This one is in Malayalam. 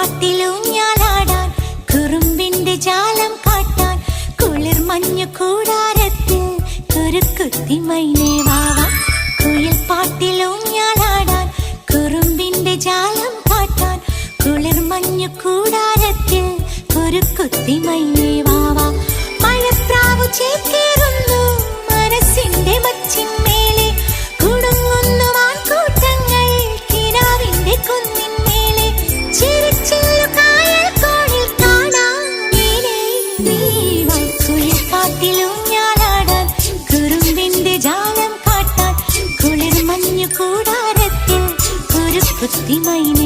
പാട്ടിലൂഞ്ഞാലാടാൻ കുറുമ്പിന്റെ ജാലം കാട്ടാൻ കുളിർ മഞ്ഞു കൂടാരത്തിൽ കുരുക്കുത്തി മൈനേ വാവാ. കുയിൽ പാട്ടിലൂഞ്ഞാലാടാൻ കുറുമ്പിന്റെ ജാലം കാട്ടാൻ കുളിർ മഞ്ഞു കൂടാരത്തിൽ കുരുക്കുത്തി മൈനേ വാവാ. മഴപ്രാവു ചേക്കേറുന്നു മനസ്സിന്റെ മച്ചിന്മേലെ കുടുങ്ങുന്നു മാൻകൂട്ടങ്ങൾ കിനാവിന്റെ കുന്നിന്മേലെ ചിരിച്ചില്ലു കായൽ കോണിൽ കാണാം നീലേ നീവാ. കുയിൽ പാട്ടിലൂഞ്ഞാലാടാൻ കുറുമ്പിന്റെ ജാലം കാട്ടാൻ കുളിർ മഞ്ഞു കൂടാരത്തിൽ കുരുക്കുത്തി മൈനേ